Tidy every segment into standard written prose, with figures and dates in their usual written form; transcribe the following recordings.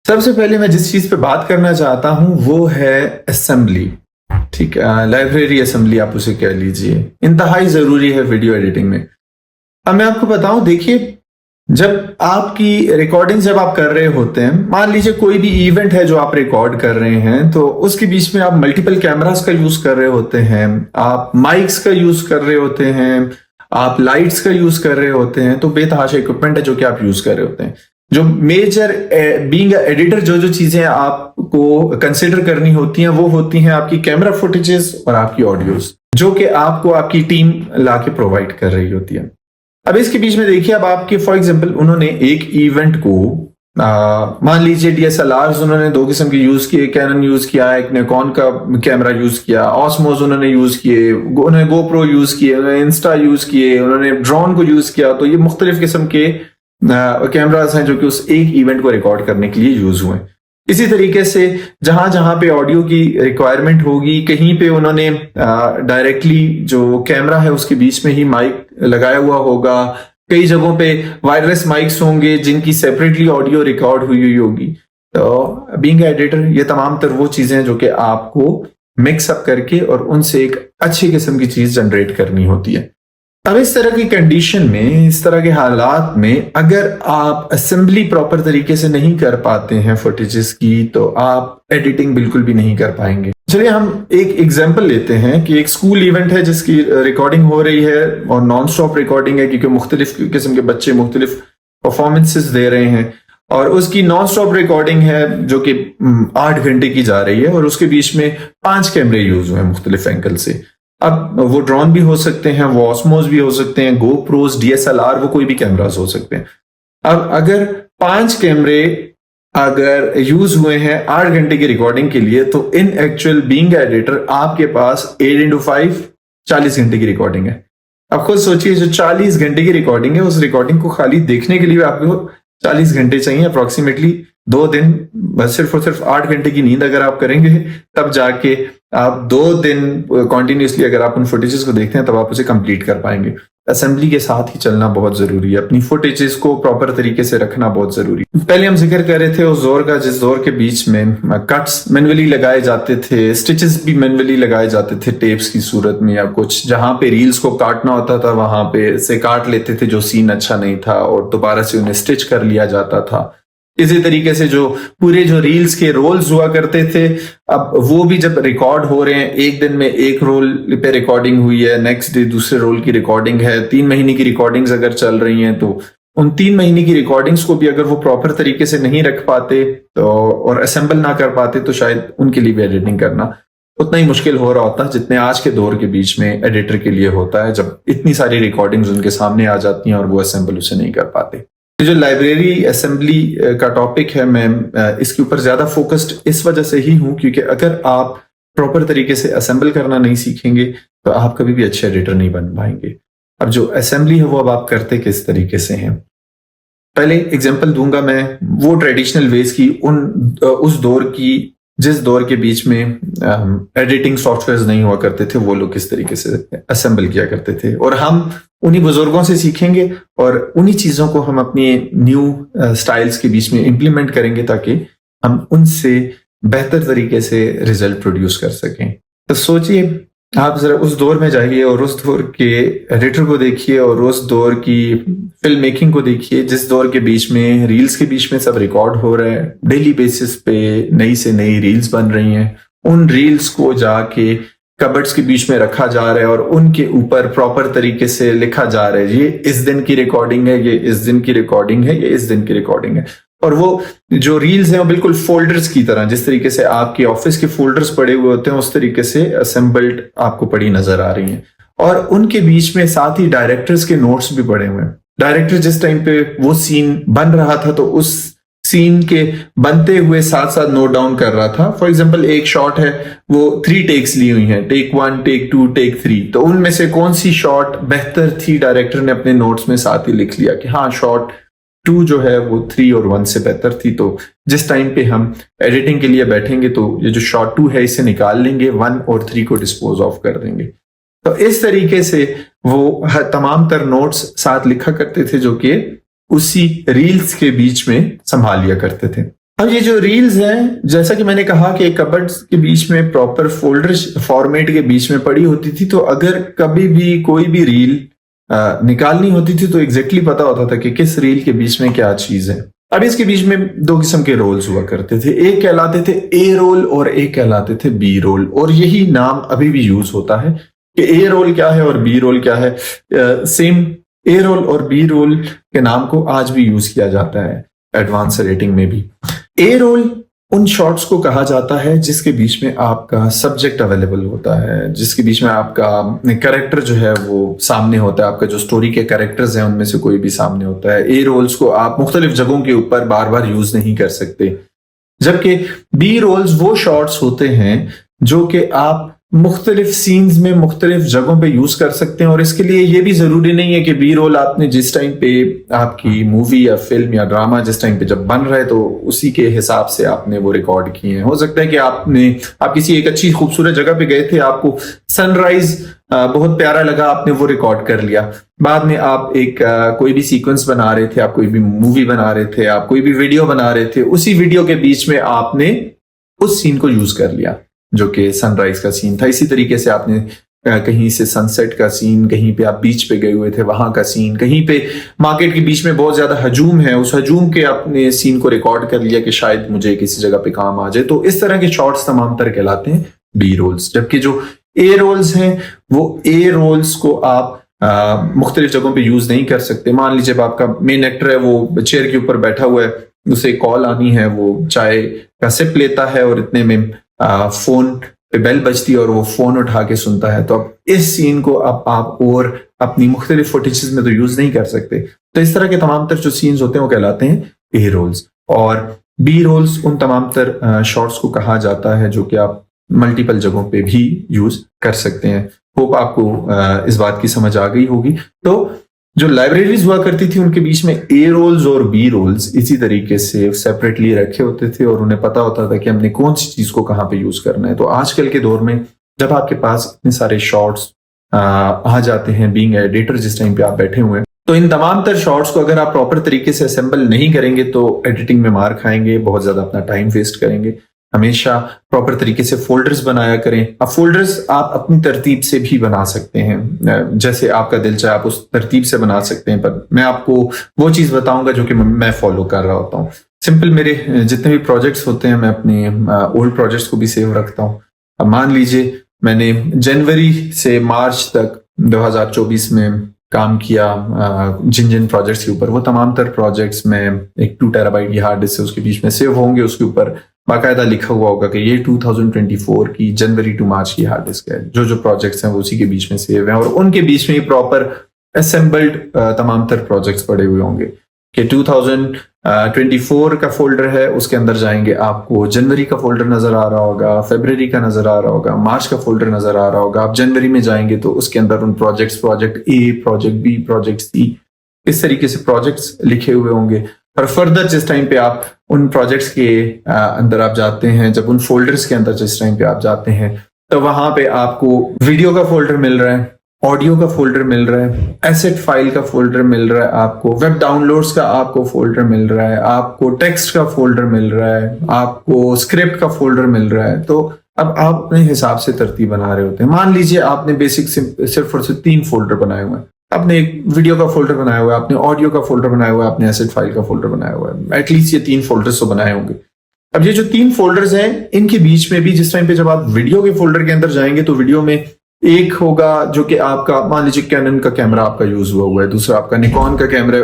सबसे पहले मैं जिस चीज पे बात करना चाहता हूं वो है असेंबली। ठीक है, लाइब्रेरी असेंबली आप उसे कह लीजिए, इंतहाई जरूरी है वीडियो एडिटिंग में। अब मैं आपको बताऊं, देखिए, जब आपकी रिकॉर्डिंग जब आप कर रहे होते हैं, मान लीजिए कोई भी इवेंट है जो आप रिकॉर्ड कर रहे हैं, तो उसके बीच में आप मल्टीपल कैमरास का यूज कर रहे होते हैं, आप माइक्स का यूज कर रहे होते हैं, आप लाइट्स का यूज कर रहे होते हैं, तो बेतहाशा इक्विपमेंट है जो कि आप यूज कर रहे होते हैं। जो मेजर बीइंग एडिटर जो जो चीजें आपको कंसिडर करनी होती हैं वो होती हैं आपकी कैमरा फुटेजेस और आपकी ऑडियोज, जो कि आपको आपकी टीम लाके प्रोवाइड कर रही होती है। अब इसके बीच में देखिए, अब आपके फॉर एग्जांपल उन्होंने एक इवेंट को मान लीजिए DSLRs उन्होंने दो किस्म के यूज किए, कैनन यूज किया, एक निकॉन का कैमरा यूज किया, ऑस्मोस उन्होंने यूज किए, उन्होंने गोप्रो यूज किए, उन्होंने इंस्टा यूज किए, उन्होंने ड्रोन को यूज किया। तो ये मुख्तलिफ किस्म के कैमरास हैं जो कि उस एक इवेंट को रिकॉर्ड करने के लिए यूज हुए। इसी तरीके से जहां जहां पे ऑडियो की रिक्वायरमेंट होगी, कहीं पे उन्होंने डायरेक्टली जो कैमरा है उसके बीच में ही माइक लगाया हुआ होगा, कई जगहों पे वायरलेस माइक्स होंगे जिनकी सेपरेटली ऑडियो रिकॉर्ड हुई होगी। तो बीइंग एडिटर ये तमाम तर वो चीजें हैं जो कि आपको मिक्स अप करके और उनसे एक अच्छी किस्म की चीज जनरेट करनी होती है। अब इस तरह की कंडीशन में, इस तरह के हालात में, अगर आप असेंबली प्रॉपर तरीके से नहीं कर पाते हैं फुटेजेस की, तो आप एडिटिंग बिल्कुल भी नहीं कर पाएंगे। चलिए हम एक एग्जांपल लेते हैं कि एक स्कूल इवेंट है जिसकी रिकॉर्डिंग हो रही है और नॉन स्टॉप रिकॉर्डिंग है, क्योंकि मुख्तलिफ किस्म के बच्चे मुख्तलिफ परफॉर्मेंसेस दे रहे हैं और उसकी नॉन स्टॉप रिकॉर्डिंग है जो कि 8 घंटे की जा रही है और उसके बीच में 5 कैमरे यूज हुए हैं मुख्तलिफ एंगल से। अब वो ड्रोन भी हो सकते हैं, वो ऑस्मोस भी हो सकते हैं, गोप्रोस, DSLR, वो कोई भी कैमरास हो सकते हैं। अब अगर 5 कैमरे अगर यूज हुए हैं 8 घंटे की रिकॉर्डिंग के लिए, तो इन एक्चुअल बीइंग एडिटर आपके पास 8x5 40 घंटे की रिकॉर्डिंग है। अब खुद सोचिए, जो 40 घंटे की रिकॉर्डिंग है, उस रिकॉर्डिंग को खाली देखने के लिए आपको 40 घंटे चाहिए, अप्रोक्सीमेटली 2 दिन। बस सिर्फ और सिर्फ 8 घंटे की नींद अगर आप करेंगे तब जाके आप 2 दिन कॉन्टिन्यूसली अगर आप उन फुटेजेस को देखते हैं तब आप उसे कंप्लीट कर पाएंगे। असेंबली के साथ ही चलना बहुत जरूरी है, अपनी फुटेजेस को प्रॉपर तरीके से रखना बहुत जरूरी है। पहले हम जिक्र कर रहे थे उस दौर का जिस दौर के बीच में कट्स मैनुअली लगाए जाते थे, स्टिचेस भी मैनुअली लगाए जाते थे टेप्स की सूरत में, या कुछ जहां पे रील्स को काटना होता था वहां पे से काट लेते थे जो सीन अच्छा नहीं था और दोबारा से उन्हें स्टिच कर लिया जाता था। इसी तरीके से जो पूरे जो रील्स के रोल्स हुआ करते थे, अब वो भी जब रिकॉर्ड हो रहे हैं, एक दिन में एक रोल पे रिकॉर्डिंग हुई है, नेक्स्ट डे दूसरे रोल की रिकॉर्डिंग है, 3 महीने की रिकॉर्डिंग्स अगर चल रही हैं, तो उन 3 महीने की रिकॉर्डिंग्स को भी अगर वो प्रॉपर तरीके से नहीं रख पाते तो और असेंबल ना कर पाते, तो शायद उनके लिए भी एडिटिंग करना उतना ही मुश्किल हो रहा होता जितने आज के दौर के बीच में एडिटर के लिए होता है, जब इतनी सारी रिकॉर्डिंग्स उनके सामने आ जाती हैं और वो असेंबल उसे नहीं कर पाते। जो लाइब्रेरी असेंबली का टॉपिक है, मैं इसके ऊपर ज्यादा फोकस्ड इस वजह से ही हूं क्योंकि अगर आप प्रॉपर तरीके से असेंबल करना नहीं सीखेंगे तो आप कभी भी अच्छे एडिटर नहीं बन पाएंगे। अब जो असेंबली है वो अब आप करते किस तरीके से हैं, पहले एग्जांपल दूंगा मैं वो ट्रेडिशनल वेज की, उस दौर की जिस दौर के बीच में एडिटिंग सॉफ्टवेयर नहीं हुआ करते थे, वो लोग किस तरीके से असेंबल किया करते थे, और हम उन्हीं बुजुर्गों से सीखेंगे और उन्हीं चीजों को हम अपनी न्यू स्टाइल्स के बीच में इंप्लीमेंट करेंगे ताकि हम उनसे बेहतर तरीके से रिजल्ट प्रोड्यूस कर सकें। तो सोचिए, आप जरा उस दौर में जाइए और उस दौर के एडिटर को देखिए और उस दौर की फिल्म मेकिंग को देखिए जिस दौर के बीच में रील्स के बीच में सब रिकॉर्ड हो रहा है, डेली बेसिस पे नई से नई रील्स बन रही हैं, उन रील्स को जाके कबर्ड्स के बीच में रखा जा रहा है और उनके ऊपर प्रॉपर तरीके से लिखा जा रहा है ये इस दिन की रिकॉर्डिंग है, ये इस दिन की रिकॉर्डिंग है, ये इस दिन की रिकॉर्डिंग है। और वो जो रील्स हैं वो बिल्कुल फोल्डर्स की तरह, जिस तरीके से आपके ऑफिस के फोल्डर्स पड़े हुए होते हैं उस तरीके से असेंबल्ड आपको पड़ी नजर आ रही हैं। और उनके बीच में साथ ही डायरेक्टर्स के नोट्स भी पड़े हुए हैं। डायरेक्टर जिस टाइम पे वो सीन बन रहा था तो उस सीन के बनते हुए साथ साथ नोट डाउन कर रहा था। फॉर एग्जांपल एक शॉट है, वो 3 टेक्स ली हुई हैं, टेक 1, टेक 2, टेक 3, तो उनमें से कौन सी शॉट बेहतर थी, डायरेक्टर ने अपने नोट्स में साथ ही लिख लिया कि हाँ शॉट 2 जो है वो 3 और 1 से बेहतर थी। तो जिस टाइम पे हम एडिटिंग के लिए बैठेंगे तो ये जो शॉट 2 है इसे निकाल लेंगे, 1 और 3 को डिस्पोज ऑफ कर देंगे। तो इस तरीके से वो तमाम तर नोट्स साथ लिखा करते थे जो कि उसी रील्स के बीच में संभाल लिया करते थे। अब ये जो रील्स हैं, जैसा कि मैंने कहा कि कबर्ड्स के बीच में प्रॉपर फोल्डर्स फॉर्मेट के बीच में पड़ी होती थी, तो अगर कभी भी कोई भी रील निकालनी होती थी तो एग्जैक्टली पता होता था कि किस रील के बीच में क्या चीज है। अब इसके बीच में दो किस्म के रोल्स हुआ करते थे, एक कहलाते थे ए रोल और एक कहलाते थे बी रोल, और यही नाम अभी भी यूज होता है कि ए रोल क्या है और बी रोल क्या है। सेम ए रोल और बी रोल के नाम को आज भी यूज किया जाता है एडवांस रेटिंग में भी। ए रोल उन शॉट्स को कहा जाता है जिसके बीच में आपका सब्जेक्ट अवेलेबल होता है, जिसके बीच में आपका कैरेक्टर जो है वो सामने होता है, आपका जो स्टोरी के कैरेक्टर्स हैं उनमें से कोई भी सामने होता है। ए रोल्स को आप मुख्तलिफ जगहों के ऊपर बार बार यूज नहीं कर सकते, जबकि बी रोल्स वो शॉट्स होते हैं जो कि आप मुख्तलिफ सीन्स में मुख्तलिफ जगहों पे यूज कर सकते हैं। और इसके लिए ये भी जरूरी नहीं है कि बी रोल आपने जिस टाइम पे आपकी मूवी या फिल्म या ड्रामा जिस टाइम पे जब बन रहा है तो उसी के हिसाब से आपने वो रिकॉर्ड किए हैं। हो सकता है कि आप किसी एक अच्छी खूबसूरत जगह पे गए थे, आपको सनराइज बहुत प्यारा लगा, आपने वो रिकॉर्ड कर लिया। बाद में आप एक कोई भी सीक्वेंस बना रहे थे, आप कोई भी मूवी बना रहे थे, आप कोई भी वीडियो बना रहे थे, उसी वीडियो के बीच में आपने उस सीन को यूज कर लिया जो कि सनराइज का सीन था। इसी तरीके से आपने कहीं से सनसेट का सीन, कहीं पे आप बीच पे गए हुए थे वहां का सीन, कहीं पे मार्केट के बीच में बहुत ज्यादा हजूम है, उस हजूम के आपने सीन को रिकॉर्ड कर लिया कि शायद मुझे किसी जगह पे काम आ जाए। तो इस तरह के शॉट्स तमाम तरह कहलाते हैं बी रोल्स। जबकि जो ए रोल्स हैं वो ए रोल्स को आप मुख्तलिफ जगहों पे यूज नहीं कर सकते। मान लीजिए आपका मेन एक्टर है, वो चेयर के ऊपर बैठा हुआ है, उसे कॉल आनी है, वो चाय का सिप लेता है और इतने में फोन पे बेल बजती है और वो फोन उठा के सुनता है। तो अब इस सीन को अब आप और अपनी मुख्तलिफ फुटेजेस में तो यूज नहीं कर सकते। तो इस तरह के तमाम तर जो सीन्स होते हैं वो कहलाते हैं ए रोल्स, और बी रोल्स उन तमाम तर शॉट्स को कहा जाता है जो कि आप मल्टीपल जगहों पे भी यूज कर सकते हैं। होप आपको इस बात की समझ आ गई होगी। तो जो लाइब्रेरीज हुआ करती थी उनके बीच में ए रोल्स और बी रोल्स इसी तरीके से सेपरेटली रखे होते थे और उन्हें पता होता था कि हमने कौन सी चीज को कहाँ पे यूज करना है। तो आजकल के दौर में जब आपके पास इतने सारे शॉट्स आ जाते हैं, बीइंग एडिटर जिस टाइम पे आप बैठे हुए हैं, तो इन तमाम तर शॉट्स को अगर आप प्रॉपर तरीके से असेंबल नहीं करेंगे तो एडिटिंग में मार खाएंगे, बहुत ज्यादा अपना टाइम वेस्ट करेंगे। हमेशा प्रॉपर तरीके से फोल्डर्स बनाया करें। अब फोल्डर्स आप अपनी तरतीब से भी बना सकते हैं, जैसे आपका दिल चाहे आप उस तरतीब से बना सकते हैं, पर मैं आपको वो चीज बताऊंगा जो कि मैं फॉलो कर रहा होता हूँ। सिंपल मेरे जितने भी प्रोजेक्ट्स होते हैं मैं अपने ओल्ड प्रोजेक्ट्स को भी सेव रखता हूँ। अब मान लीजिए मैंने जनवरी से मार्च तक 2024 में काम किया जिन जिन प्रोजेक्ट्स के ऊपर, वो तमाम तर प्रोजेक्ट्स में एक 2 टेराबाइट की हार्ड डिस्क से उसके बीच में सेव होंगे। उसके ऊपर बाकायदा लिखा हुआ होगा कि ये 2024 की जनवरी टू मार्च की हार्ड डिस्क है। जो जो प्रोजेक्ट्स हैं वो उसी के बीच में सेव हैं और उनके बीच में प्रॉपर असेंबल्ड तमाम तर प्रोजेक्ट्स पड़े हुए होंगे कि 2024 का फोल्डर है, उसके अंदर जाएंगे आपको जनवरी का फोल्डर नजर आ रहा होगा, फरवरी का नजर आ रहा होगा, मार्च का फोल्डर नजर आ रहा होगा। आप जनवरी में जाएंगे तो उसके अंदर उन projects, project A, project B, project C, इस तरीके से प्रोजेक्ट्स लिखे हुए होंगे। और फर्दर जिस टाइम पे आप उन प्रोजेक्ट्स के अंदर आप जाते हैं, जब उन फोल्डर्स के अंदर जिस टाइम पे आप जाते हैं, तो वहां पे आपको वीडियो का फोल्डर मिल रहा है, ऑडियो का फोल्डर मिल रहा है, एसेट फाइल का फोल्डर मिल रहा है, आपको वेब डाउनलोड्स का आपको फोल्डर मिल रहा है, आपको टेक्स्ट का फोल्डर मिल रहा है, आपको स्क्रिप्ट का फोल्डर मिल रहा है। तो अब आप अपने हिसाब से तरतीब बना रहे होते हैं। मान लीजिए आपने बेसिक सिर्फ और सिर्फ 3 फोल्डर बनाए हुए हैं। आपने एक वीडियो का फोल्डर बनाया हुआ है, आपने ऑडियो का फोल्डर बनाया हुआ है, आपने एसेट फाइल का फोल्डर बनाया हुआ है। एटलीस्ट ये 3 फोल्डर्स तो बनाए होंगे। अब ये जो 3 फोल्डर्स हैं, इनके बीच में भी जिस टाइम पे जब आप वीडियो के फोल्डर के अंदर जाएंगे तो वीडियो में एक होगा जो कि आपका, मान लीजिए कैनन का कैमरा आपका यूज हुआ है, दूसरा आपका निकॉन का कैमरा,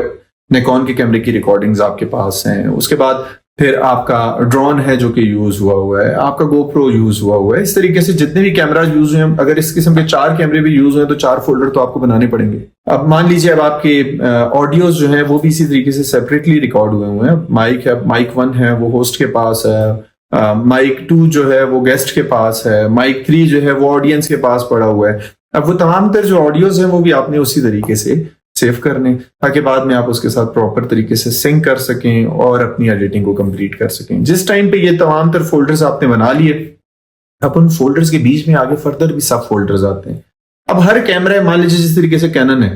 निकॉन के कैमरे की रिकॉर्डिंग्स आपके पास हैं। उसके बाद फिर आपका ड्रोन है जो कि यूज हुआ है, आपका गोप्रो यूज हुआ है। इस तरीके से जितने भी कैमरा यूज हुए हैं, अगर इस किस्म के 4 कैमरे भी यूज हुए तो 4 फोल्डर तो आपको बनाने पड़ेंगे। अब मान लीजिए अब आपके ऑडियोज जो है वो भी इसी तरीके से सेपरेटली रिकॉर्ड हुए हैं। माइक है, माइक 1 है वो होस्ट के पास है, माइक 2 जो है वो गेस्ट के पास है, माइक 3 जो है वो ऑडियंस के पास पड़ा हुआ है। अब वो तमाम तर जो ऑडियोज है वो भी आपने उसी तरीके से सेव करने, ताकि बाद में आप उसके साथ प्रॉपर तरीके से सिंक कर सकें और अपनी एडिटिंग को कंप्लीट कर सकें। जिस टाइम पे ये तमाम तर फोल्डर्स आपने बना लिए, अब उन फोल्डर्स के बीच में आगे फर्दर भी सब फोल्डर्स आते हैं। अब हर कैमरा, मान लीजिए जिस तरीके से कैनन है,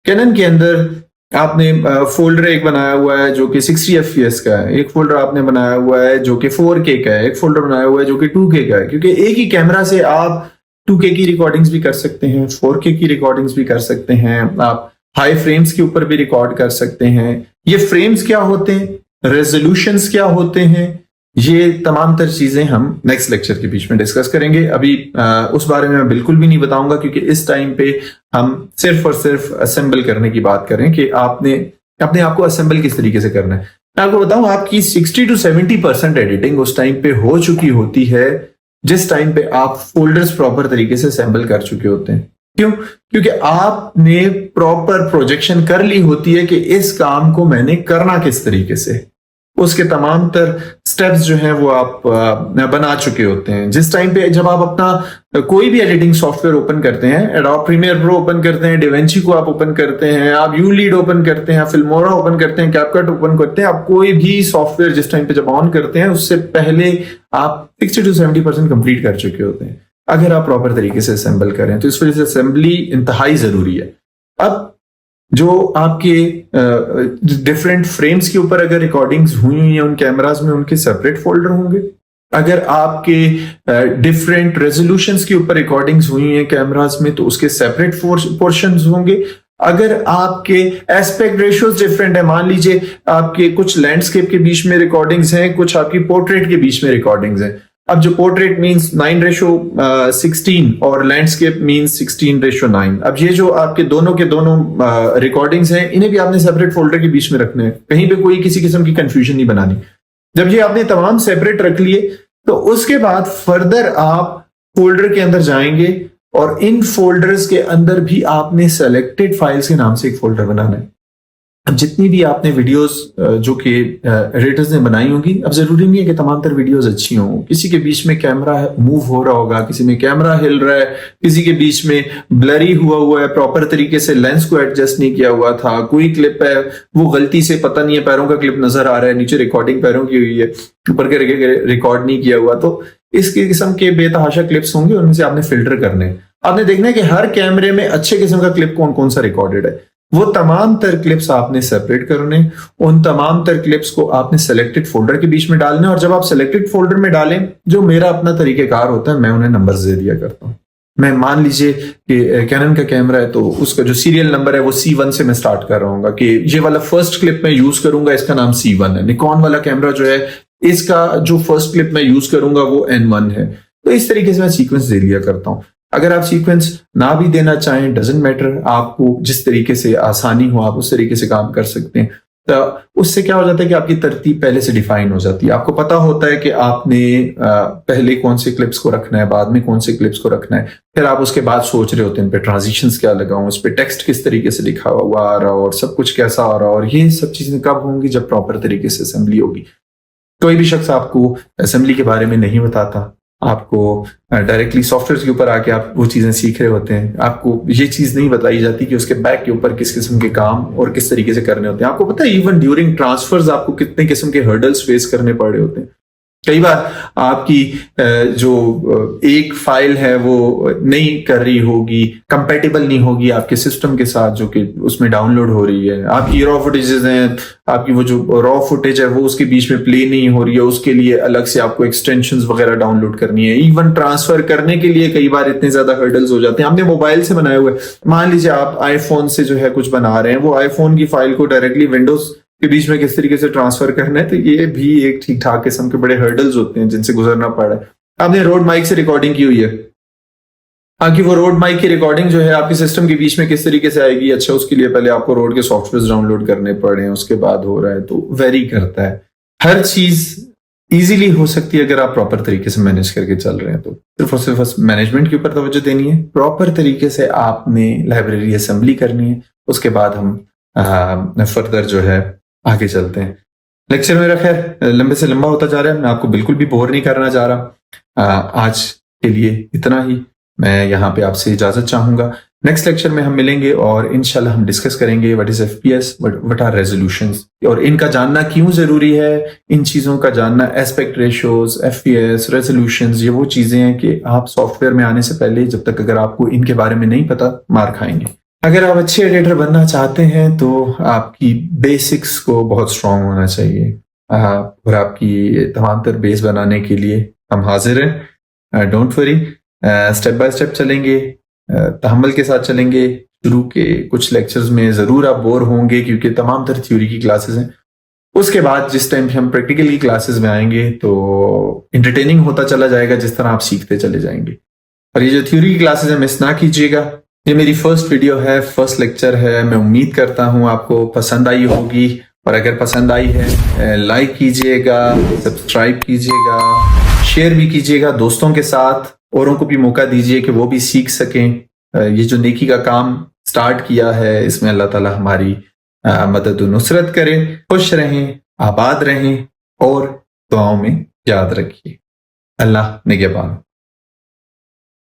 कैनन के अंदर आपने फोल्डर एक बनाया हुआ है जो कि 60 FPS का है, एक फोल्डर आपने बनाया हुआ है जो कि 4K का है, एक फोल्डर बनाया हुआ है जो कि 2K का है, क्योंकि एक ही कैमरा से आप 2K की रिकॉर्डिंग्स भी कर सकते हैं, 4K की रिकॉर्डिंग्स भी कर सकते हैं, आप हाई फ्रेम्स के ऊपर भी रिकॉर्ड कर सकते हैं। ये फ्रेम्स क्या होते हैं, रेजोल्यूशंस क्या होते हैं, ये तमाम तर चीजें हम नेक्स्ट लेक्चर के बीच में डिस्कस करेंगे। अभी उस बारे में मैं बिल्कुल भी नहीं बताऊंगा, क्योंकि इस टाइम पे हम सिर्फ और सिर्फ असेंबल करने की बात करें कि आपने अपने आप को असेंबल किस तरीके से करना है। मैं आपको बताऊं, आपकी 60 to 70% एडिटिंग उस टाइम पे हो चुकी होती है जिस टाइम पे आप फोल्डर्स प्रॉपर तरीके से असेंबल कर चुके होते हैं। क्यों? क्योंकि आपने प्रॉपर प्रोजेक्शन कर ली होती है कि इस काम को मैंने करना किस तरीके से, उसके तमाम तर स्टेप्स जो हैं वो आप बना चुके होते हैं। जिस टाइम पे जब आप अपना कोई भी एडिटिंग सॉफ्टवेयर ओपन करते हैं, एडोब प्रीमियर प्रो ओपन करते हैं, डिवेंची को आप ओपन करते हैं, आप यूलीड ओपन करते हैं, फिल्मोरा ओपन करते हैं, कैपकट ओपन करते हैं, आप कोई भी सॉफ्टवेयर जिस टाइम पे जब ऑन करते हैं उससे पहले आप 60 to 70% कंप्लीट कर चुके होते हैं, अगर आप प्रॉपर तरीके से असेंबल करें। तो इस वजह से असेंबली इंतहाई जरूरी है। अब जो आपके डिफरेंट फ्रेम्स के ऊपर अगर रिकॉर्डिंग्स हुई हैं उन कैमरास में, उनके सेपरेट फोल्डर होंगे। अगर आपके डिफरेंट रेजोल्यूशंस के ऊपर रिकॉर्डिंग्स हुई हैं कैमरास में, तो उसके सेपरेट पोर्शंस होंगे। अगर आपके एस्पेक्ट रेशियोज डिफरेंट है, मान लीजिए आपके कुछ लैंडस्केप के बीच में रिकॉर्डिंग्स हैं, कुछ आपकी पोर्ट्रेट के बीच में रिकॉर्डिंग्स हैं। अब जो पोर्ट्रेट मींस 9:16 और लैंडस्केप मींस 16:9। अब ये जो आपके दोनों के दोनों रिकॉर्डिंग्स हैं, इन्हें भी आपने सेपरेट फोल्डर के बीच में रखने हैं, कहीं पे कोई किसी किस्म की कंफ्यूजन नहीं बनानी। जब ये आपने तमाम सेपरेट रख लिए, तो उसके बाद फर्दर आप फोल्डर के अंदर जाएंगे और इन फोल्डर्स के अंदर भी आपने सेलेक्टेड फाइल्स के नाम से एक फोल्डर बनाना है। अब जितनी भी आपने वीडियोस जो कि एडिटर्स ने बनाई होंगी, अब जरूरी नहीं है कि तमाम तर वीडियोस अच्छी हों, किसी के बीच में कैमरा मूव हो रहा होगा, किसी में कैमरा हिल रहा है, किसी के बीच में ब्लरी हुआ है, प्रॉपर तरीके से लेंस को एडजस्ट नहीं किया हुआ था, कोई क्लिप है वो गलती से पता नहीं है पैरों का क्लिप नजर आ रहा है, नीचे रिकॉर्डिंग पैरों की हुई है, ऊपर के रिकॉर्ड नहीं किया हुआ। तो इस किस्म के बेतहाशा क्लिप्स होंगे, उनमें से आपने फिल्टर करने हैं। आपने देखना है कि हर कैमरे में अच्छे किस्म का क्लिप कौन कौन सा रिकॉर्डेड है, वो तमाम तर क्लिप्स आपने सेपरेट करने, उन तमाम तर क्लिप्स को आपने सेलेक्टेड फोल्डर के बीच में डालने। और जब आप सेलेक्टेड फोल्डर में डालें, जो मेरा अपना तरीकेकार होता है, मैं उन्हें नंबर्स दे दिया करता हूं। मैं मान लीजिए कि कैनन का कैमरा है, तो उसका जो सीरियल नंबर है वो C1 से मैं स्टार्ट कर रहा हूँ कि ये वाला फर्स्ट क्लिप मैं यूज करूंगा, इसका नाम C1 है। निकॉन वाला कैमरा जो है, इसका जो फर्स्ट क्लिप मैं यूज करूंगा वो N1 है। तो इस तरीके से मैं सीक्वेंस दे लिया करता हूं। अगर आप सीक्वेंस ना भी देना चाहें, डजंट मैटर, आपको जिस तरीके से आसानी हो आप उस तरीके से काम कर सकते हैं। तो उससे क्या हो जाता है कि आपकी तरतीब पहले से डिफाइन हो जाती है। आपको पता होता है कि आपने पहले कौन से क्लिप्स को रखना है, बाद में कौन से क्लिप्स को रखना है। फिर आप उसके बाद सोच रहे होते हैं इन पे ट्रांजिशंस क्या लगाऊं, इस पे टेक्स्ट किस तरीके से लिखा हुआ आ रहा हो और सब कुछ कैसा आ रहा हो। और ये सब चीजें कब होंगी? जब प्रॉपर तरीके से असेंबली होगी। कोई भी शख्स आपको असेंबली के बारे में नहीं बताता, आपको डायरेक्टली सॉफ्टवेयर के ऊपर आके आप वो चीजें सीख रहे होते हैं। आपको ये चीज नहीं बताई जाती कि उसके बैक के ऊपर किस किस्म के काम और किस तरीके से करने होते हैं। आपको पता है इवन ड्यूरिंग ट्रांसफर्स आपको कितने किस्म के हर्डल्स फेस करने पड़ रहे होते हैं। कई बार आपकी जो एक फाइल है वो नहीं कर रही होगी, कंपैटिबल नहीं होगी आपके सिस्टम के साथ जो कि उसमें डाउनलोड हो रही है। आपकी रॉ फुटेजेस हैं, आपकी वो जो रॉ फुटेज है वो उसके बीच में प्ले नहीं हो रही है, उसके लिए अलग से आपको एक्सटेंशंस वगैरह डाउनलोड करनी है। इवन ट्रांसफर करने के लिए कई बार इतने ज्यादा हर्डल्स हो जाते हैं। आपने मोबाइल से बनाए हुए, मान लीजिए आप आईफोन से जो है कुछ बना रहे हैं, वो आईफोन की फाइल को डायरेक्टली विंडोज के बीच में किस तरीके से ट्रांसफर करना है, तो ये भी एक ठीक ठाक किस्म के बड़े हर्डल्स होते हैं जिनसे गुजरना पड़ा है। आपने रोड माइक से रिकॉर्डिंग की हुई है, आपकी वो रोड माइक की रिकॉर्डिंग जो है आपके सिस्टम के बीच में किस तरीके से आएगी? अच्छा, उसके लिए पहले आपको रोड के सॉफ्टवेयर डाउनलोड करने पड़े हैं, उसके बाद हो रहा है, तो वेरी करता है। हर चीज इजीली हो सकती है अगर आप प्रॉपर तरीके से मैनेज करके चल रहे हैं। तो सिर्फ और सिर्फ मैनेजमेंट के ऊपर तवज्जो देनी है, प्रॉपर तरीके से आपने लाइब्रेरी असेंबली करनी है। उसके बाद हम फर्दर जो है आगे चलते हैं। लेक्चर मेरा खैर लंबे से लंबा होता जा रहा है, मैं आपको बिल्कुल भी बोर नहीं करना चाह रहा। आज के लिए इतना ही, मैं यहाँ पे आपसे इजाजत चाहूंगा। नेक्स्ट लेक्चर में हम मिलेंगे और इंशाल्लाह हम डिस्कस करेंगे what is FPS, what are resolutions, और इनका जानना क्यों जरूरी है। इन चीजों का जानना, एस्पेक्ट रेशियोज, FPS, रेजोल्यूशंस, ये वो चीजें हैं कि आप सॉफ्टवेयर में आने से पहले जब तक अगर आपको इनके बारे में नहीं पता, मार खाएंगे। अगर आप अच्छे एडिटर बनना चाहते हैं तो आपकी बेसिक्स को बहुत स्ट्रांग होना चाहिए। और आपकी तमाम तर बेस बनाने के लिए हम हाजिर हैं। Don't worry, step by step चलेंगे, तहम्मुल के साथ चलेंगे। शुरू के कुछ लेक्चर्स में ज़रूर आप बोर होंगे क्योंकि तमाम तर थ्योरी की क्लासेस हैं। उसके बाद जिस टाइम हम प्रैक्टिकल की क्लासेस में आएंगे तो इंटरटेनिंग होता चला जाएगा जिस तरह आप सीखते चले जाएंगे। और ये जो थ्योरी की क्लासेस है मिस ना कीजिएगा। ये मेरी फर्स्ट वीडियो है, फर्स्ट लेक्चर है। मैं उम्मीद करता हूँ आपको पसंद आई होगी, और अगर पसंद आई है लाइक कीजिएगा, सब्सक्राइब कीजिएगा, शेयर भी कीजिएगा दोस्तों के साथ। औरों को भी मौका दीजिए कि वो भी सीख सकें। ये जो नेकी का काम स्टार्ट किया है इसमें अल्लाह ताला हमारी मदद और नुसरत करे। खुश रहें, आबाद रहें और दुआओं में याद रखिए। अल्लाह निगहबान।